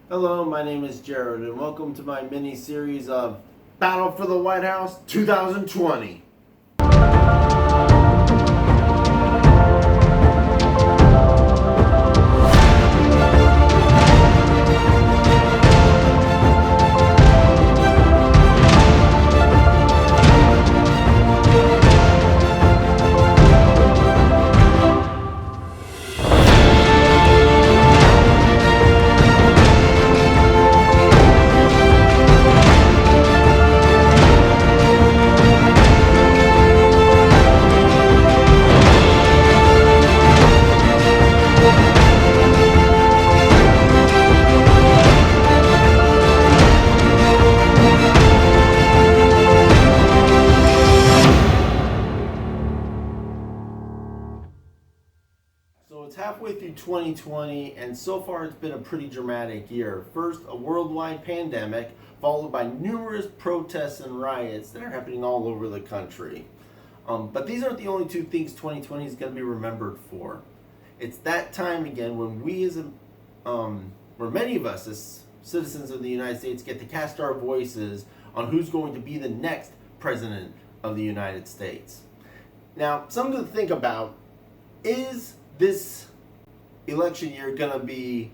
Hello, my name is Jared, and welcome to my mini series of Battle for the White House 2020. So it's halfway through 2020, and so far it's been a pretty dramatic year. First, a worldwide pandemic, followed by numerous protests and riots that are happening all over the country. But these aren't the only two things 2020 is going to be remembered for. It's that time again when where many of us as citizens of the United States get to cast our voices on who's going to be the next president of the United States. Now, something to think about is this election year going to be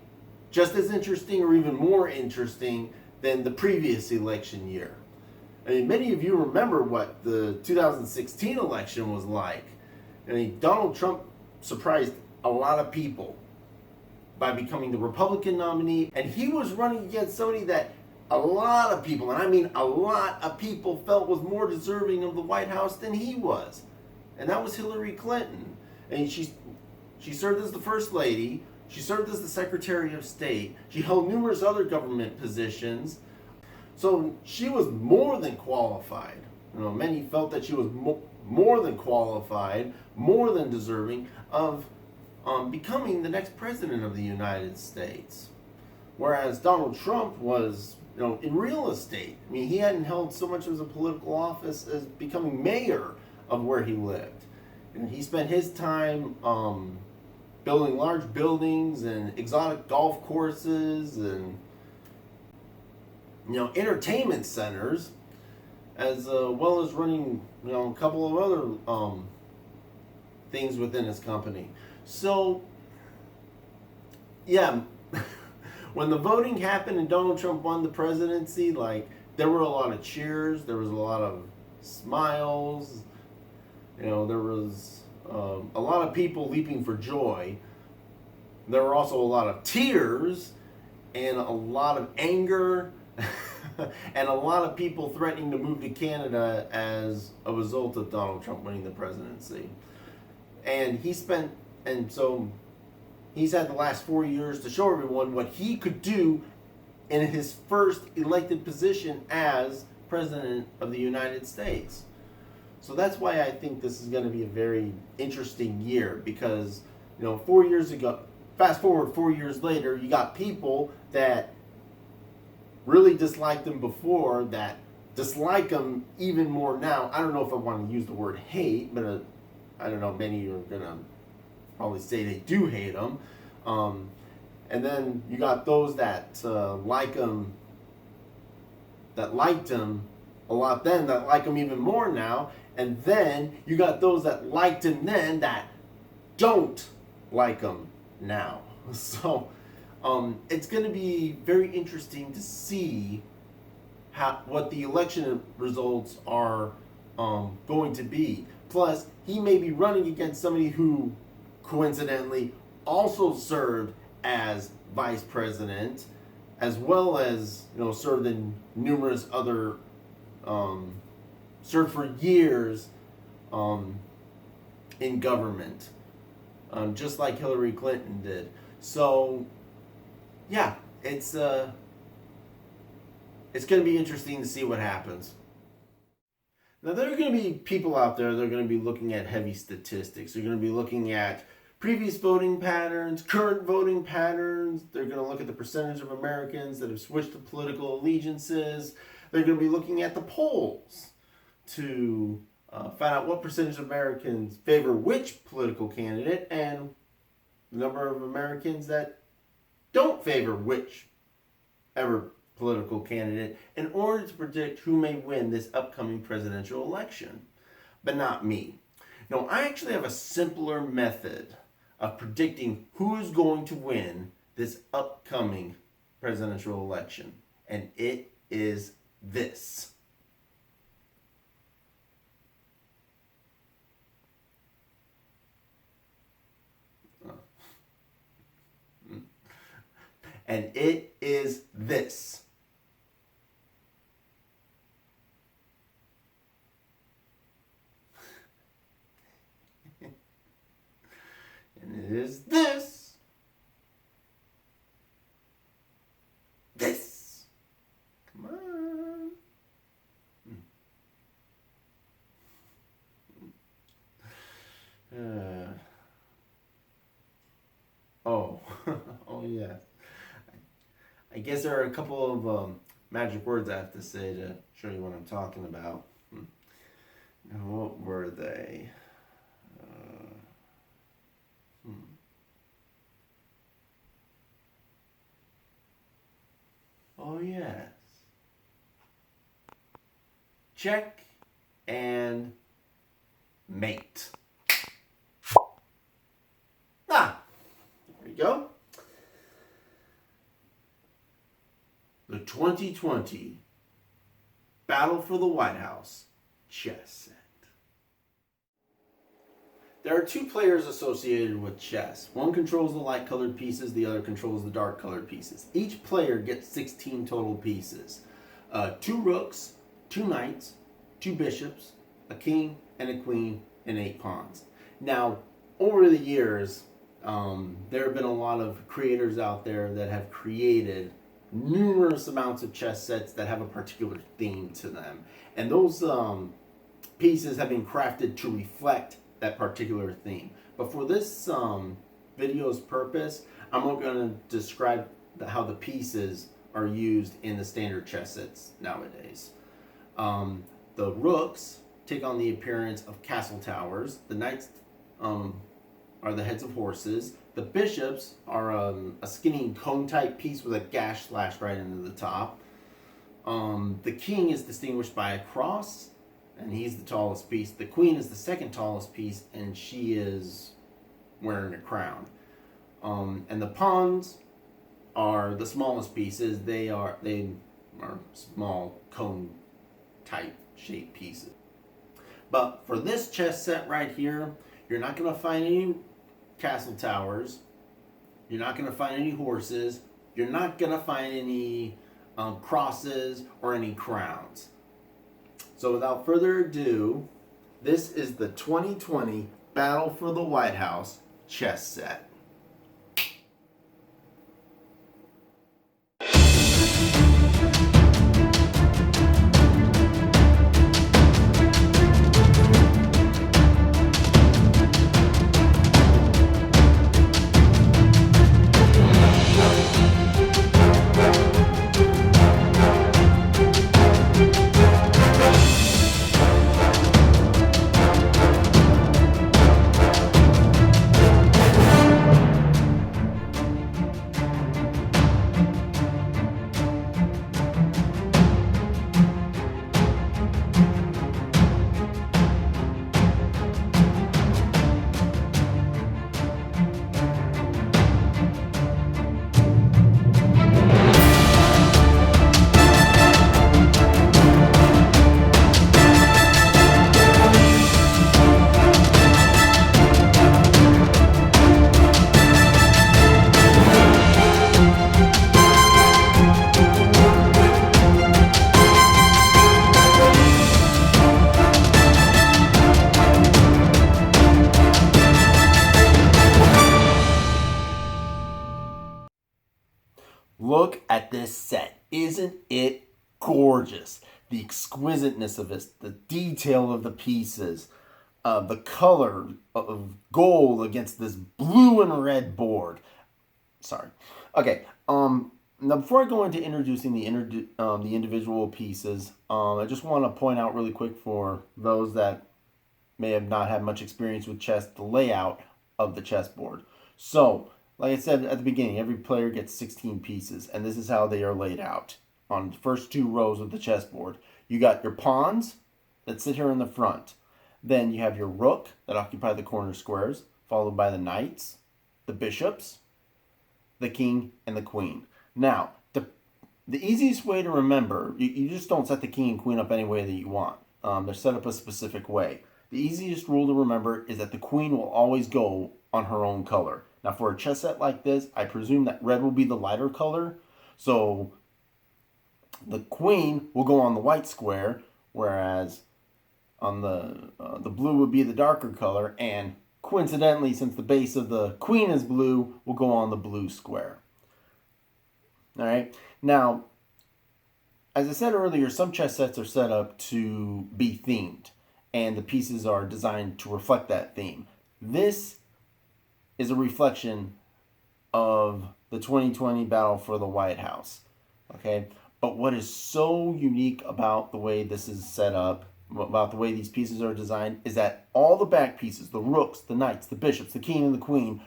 just as interesting or even more interesting than the previous election year? I mean, many of you remember what the 2016 election was like. I mean, Donald Trump surprised a lot of people by becoming the Republican nominee, and he was running against somebody that a lot of people, and I mean a lot of people, felt was more deserving of the White House than he was, and that was Hillary Clinton. And she served as the First Lady, she served as the Secretary of State, she held numerous other government positions, so she was more than qualified. Many felt that she was more than qualified, more than deserving of becoming the next president of the United States. Whereas Donald Trump was, in real estate. I mean, he hadn't held so much as a political office as becoming mayor of where he lived. And he spent his time building large buildings and exotic golf courses and entertainment centers, as well as running a couple of other things within his company. So yeah, when the voting happened and Donald Trump won the presidency, there were a lot of cheers, there was a lot of smiles, there was a lot of people leaping for joy. There were also a lot of tears and a lot of anger and a lot of people threatening to move to Canada as a result of Donald Trump winning the presidency. And so he's had the last 4 years to show everyone what he could do in his first elected position as president of the United States. So that's why I think this is going to be a very interesting year, because 4 years ago, fast forward 4 years later, you got people that really disliked him before that dislike him even more now. I don't know if I want to use the word hate, but I don't know, many are going to probably say they do hate him. And then you got those that liked him a lot then, that like him even more now. And then you got those that liked him then that don't like him now. So it's going to be very interesting to see what the election results are going to be. Plus, he may be running against somebody who coincidentally also served as vice president, as well as served in numerous other served for years in government, just like Hillary Clinton did. So yeah, it's going to be interesting to see what happens. Now, there are going to be people out there that are going to be looking at heavy statistics. They're going to be looking at previous voting patterns, current voting patterns. They're going to look at the percentage of Americans that have switched to political allegiances. They're going to be looking at the polls to find out what percentage of Americans favor which political candidate and the number of Americans that don't favor which ever political candidate in order to predict who may win this upcoming presidential election. But not me. No, I actually have a simpler method of predicting who is going to win this upcoming presidential election. And it is this. And it is this. And it is this. This. Come on. Oh, oh yeah. I guess there are a couple of magic words I have to say to show you what I'm talking about. Now, what were they? Oh, yes. Check and mate. Ah, there we go. The 2020 Battle for the White House chess set. There are two players associated with chess. One controls the light colored pieces, the other controls the dark colored pieces. Each player gets 16 total pieces. 2 rooks, 2 knights, 2 bishops, a king and a queen, and 8 pawns. Now, over the years, there have been a lot of creators out there that have created numerous amounts of chess sets that have a particular theme to them. And those pieces have been crafted to reflect that particular theme. But for this video's purpose, I'm not going to describe how the pieces are used in the standard chess sets nowadays. The rooks take on the appearance of castle towers. The knights are the heads of horses. The bishops are a skinny cone-type piece with a gash slashed right into the top. The king is distinguished by a cross, and he's the tallest piece. The queen is the second tallest piece, and she is wearing a crown. And the pawns are the smallest pieces. They are small cone-type shaped pieces. But for this chess set right here, you're not going to find any castle towers. You're not going to find any horses. You're not going to find any crosses or any crowns. So without further ado, this is the 2020 Battle for the White House chess set. Look at this set. Isn't it gorgeous? The exquisiteness of this, the detail of the pieces, the color of gold against this blue and red board. Sorry. Okay. Now, before I go into introducing the individual pieces, I just want to point out really quick for those that may have not had much experience with chess, the layout of the chessboard. So, like I said at the beginning, every player gets 16 pieces, and this is how they are laid out on the first two rows of the chessboard. You got your pawns that sit here in the front. Then you have your rook that occupy the corner squares, followed by the knights, the bishops, the king, and the queen. Now, the easiest way to remember, you just don't set the king and queen up any way that you want. They're set up a specific way. The easiest rule to remember is that the queen will always go on her own color. Now, for a chess set like this, I presume that red will be the lighter color. So the queen will go on the white square, whereas on the blue would be the darker color, and coincidentally, since the base of the queen is blue, will go on the blue square. All right. Now, as I said earlier, some chess sets are set up to be themed, and the pieces are designed to reflect that theme. This is a reflection of the 2020 battle for the White House. Okay? But what is so unique about the way this is set up, about the way these pieces are designed, is that all the back pieces, the rooks, the knights, the bishops, the king, and the queen,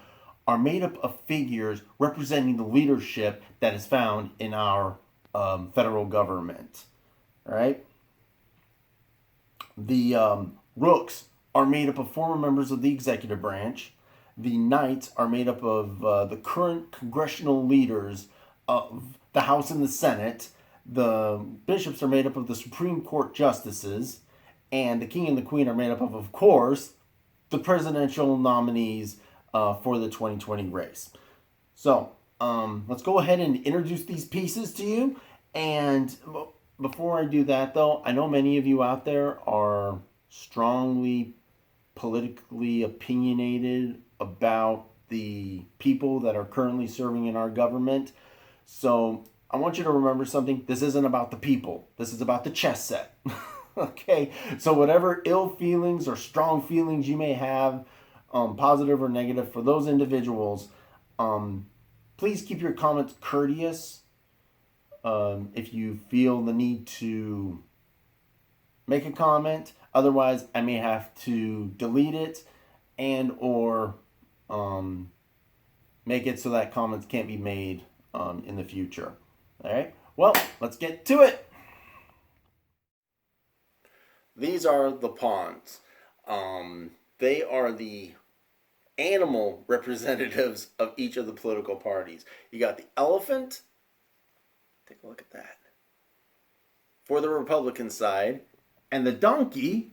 are made up of figures representing the leadership that is found in our federal government. All right? The rooks are made up of former members of the executive branch. The knights are made up of the current congressional leaders of the House and the Senate. The bishops are made up of the Supreme Court justices. And the king and the queen are made up of course, the presidential nominees for the 2020 race. So, let's go ahead and introduce these pieces to you. And before I do that, though, I know many of you out there are strongly politically opinionated about the people that are currently serving in our government. So, I want you to remember something. This isn't about the people. This is about the chess set. Okay? So, whatever ill feelings or strong feelings you may have, positive or negative, for those individuals, please keep your comments courteous. If you feel the need to make a comment, otherwise I may have to delete it and or make it so that comments can't be made in the future. All right, well, let's get to it. These are the pawns. They are the animal representatives of each of the political parties. You got the elephant. Take a look at that. For the Republican side, and the donkey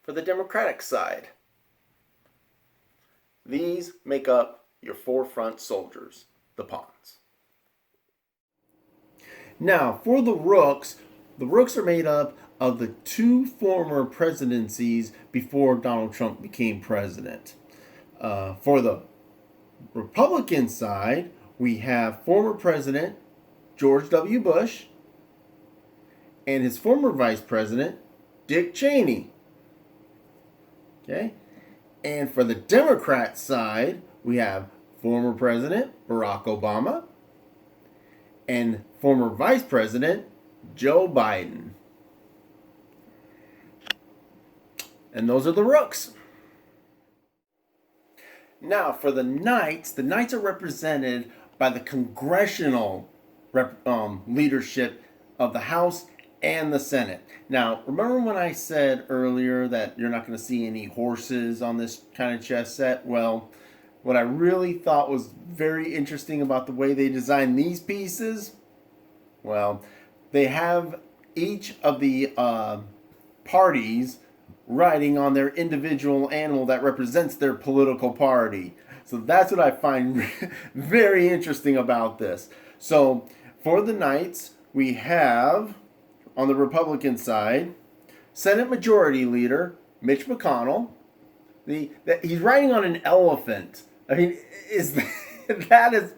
for the Democratic side. These make up your forefront soldiers, the pawns. Now, for the rooks are made up of the two former presidencies before Donald Trump became president. For the Republican side, we have former President George W. Bush and his former Vice President Dick Cheney. Okay? And for the Democrat side, we have former President Barack Obama and former Vice President Joe Biden. And those are the rooks. Now, for the knights are represented by the congressional leadership of the House and the Senate. Now, remember when I said earlier that you're not going to see any horses on this kind of chess set? Well, what I really thought was very interesting about the way they designed these pieces, well, they have each of the parties riding on their individual animal that represents their political party. So that's what I find very interesting about this. So for the knights, we have, on the Republican side, Senate Majority Leader Mitch McConnell. He's riding on an elephant. I mean, that is...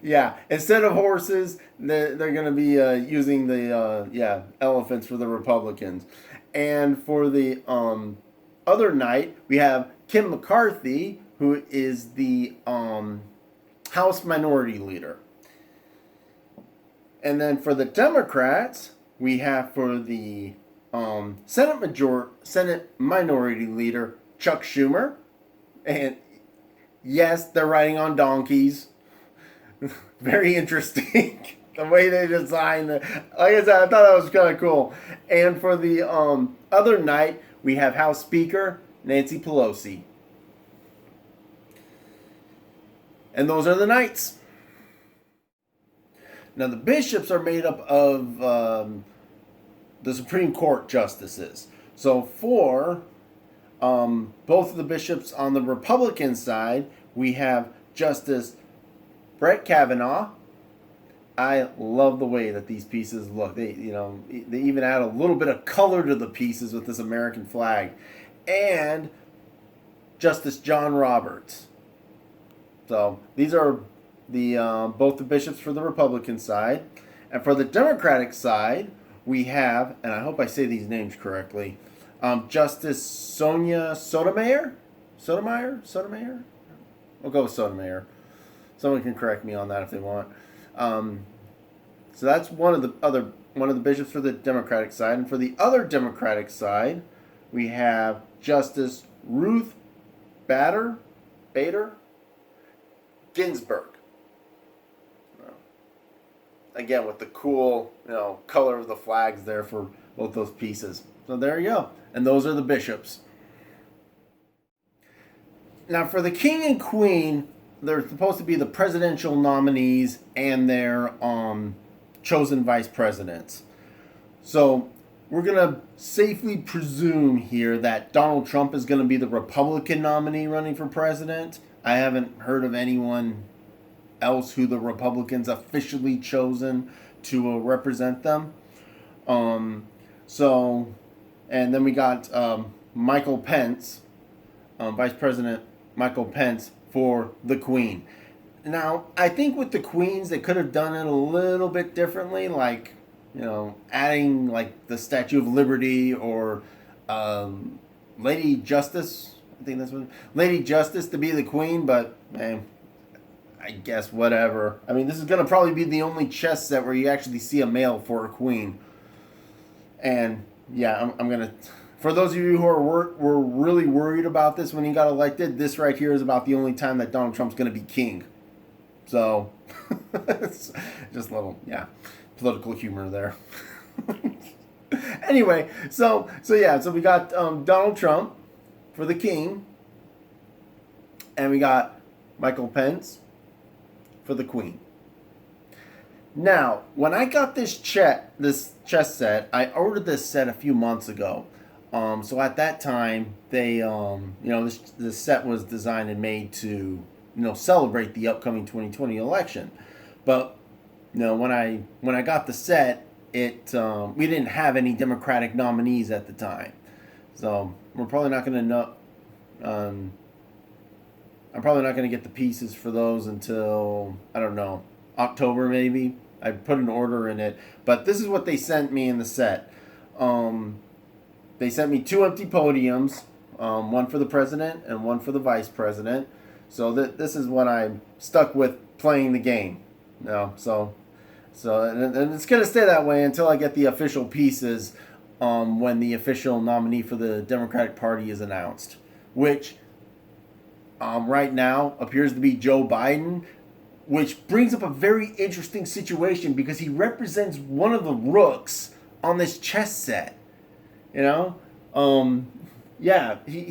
Yeah, instead of horses, they're going to be using the elephants for the Republicans. And for the other knight, we have Kim McCarthy, who is the House Minority Leader. And then for the Democrats, we have for the Senate Minority Leader Chuck Schumer. And yes, they're riding on donkeys. Very interesting. The way they designed it. Like I said, I thought that was kind of cool. And for the other night, we have House Speaker Nancy Pelosi. And those are the knights. Now, the bishops are made up of the Supreme Court justices. So for both of the bishops on the Republican side, we have Justice Brett Kavanaugh. I love the way that these pieces look. They even add a little bit of color to the pieces with this American flag. And Justice John Roberts. So these are the both the bishops for the Republican side. And for the Democratic side, we have, and I hope I say these names correctly, Justice Sonia Sotomayor? Sotomayor? We'll go with Sotomayor. Someone can correct me on that if they want. So that's one of the bishops for the Democratic side. And for the other Democratic side, we have Justice Ruth Bader Ginsburg. Again, with the cool, color of the flags there for both those pieces. So there you go. And those are the bishops. Now for the king and queen, they're supposed to be the presidential nominees and their chosen vice presidents. So we're going to safely presume here that Donald Trump is going to be the Republican nominee running for president. I haven't heard of anyone else who the Republicans officially chosen to represent them. And then we got Michael Pence, Vice President Michael Pence for the Queen. Now, I think with the Queens, they could have done it a little bit differently, like, adding like the Statue of Liberty or Lady Justice. I think that's what Lady Justice to be the Queen, but I guess whatever. I mean, this is going to probably be the only chess set where you actually see a male for a queen. And yeah, I'm going to... For those of you who were really worried about this when he got elected, this right here is about the only time that Donald Trump's going to be king. So, it's just a little, political humor there. Anyway, so we got Donald Trump for the king, and we got Michael Pence for the queen. Now, when I got this chess set, I ordered this set a few months ago. So at that time, they, this set was designed and made to, celebrate the upcoming 2020 election. But, when I got the set, we didn't have any Democratic nominees at the time. So we're probably not going to know. I'm probably not going to get the pieces for those until, I don't know, October maybe. I put an order in it. But this is what they sent me in the set. They sent me 2 empty podiums, one for the president and one for the vice president. So this is what I'm stuck with playing the game. So and it's going to stay that way until I get the official pieces when the official nominee for the Democratic Party is announced, which right now appears to be Joe Biden, which brings up a very interesting situation because he represents one of the rooks on this chess set. He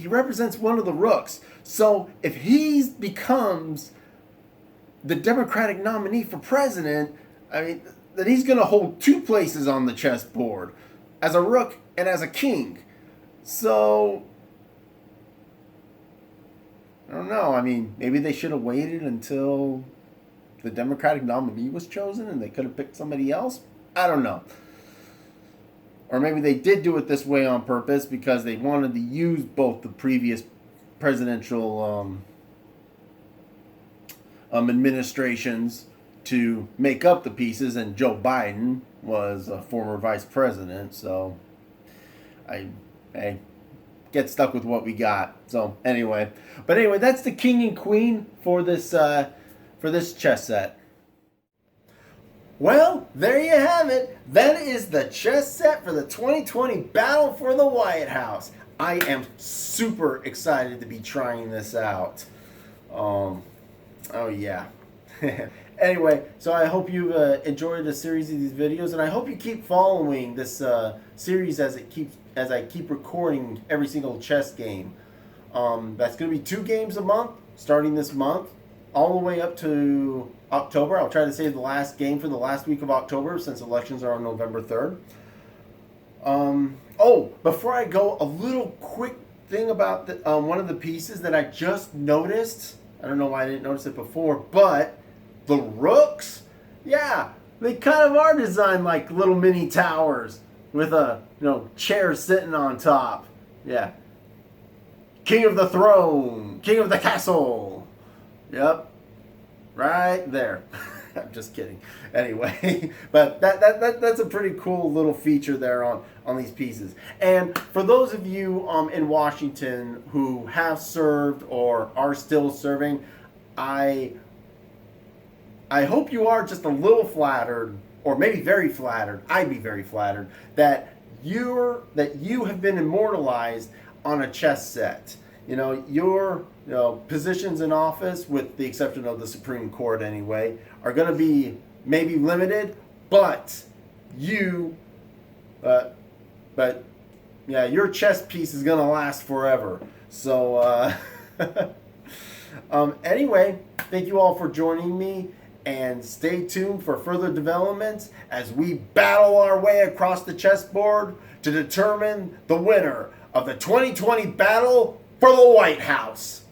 represents one of the rooks. So if he becomes the Democratic nominee for president, I mean, then he's going to hold 2 places on the chessboard, as a rook and as a king. So, I don't know. I mean, maybe they should have waited until the Democratic nominee was chosen and they could have picked somebody else. I don't know. Or maybe they did do it this way on purpose because they wanted to use both the previous presidential administrations to make up the pieces, and Joe Biden was a former vice president, so I get stuck with what we got. So anyway, that's the king and queen for this chess set. Well, there you have it. That is the chess set for the 2020 Battle for the White House. I am super excited to be trying this out. Oh yeah. Anyway, so I hope you enjoyed a series of these videos, and I hope you keep following this series as I keep recording every single chess game. That's going to be 2 games a month starting this month, all the way up to October. I'll try to save the last game for the last week of October, since elections are on November 3rd. Before I go, a little quick thing about one of the pieces that I just noticed. I don't know why I didn't notice it before, but the rooks, yeah, they kind of are designed like little mini towers with a chair sitting on top. Yeah, king of the throne, king of the castle. Yep, right there. I'm just kidding. Anyway, but that's a pretty cool little feature there on these pieces. And for those of you in Washington who have served or are still serving, I hope you are just a little flattered, or maybe very flattered. I'd be very flattered that you have been immortalized on a chess set. Your positions in office, with the exception of the Supreme Court anyway, are going to be maybe limited, but your chess piece is going to last forever. So anyway, thank you all for joining me, and stay tuned for further developments as we battle our way across the chessboard to determine the winner of the 2020 battle for the White House.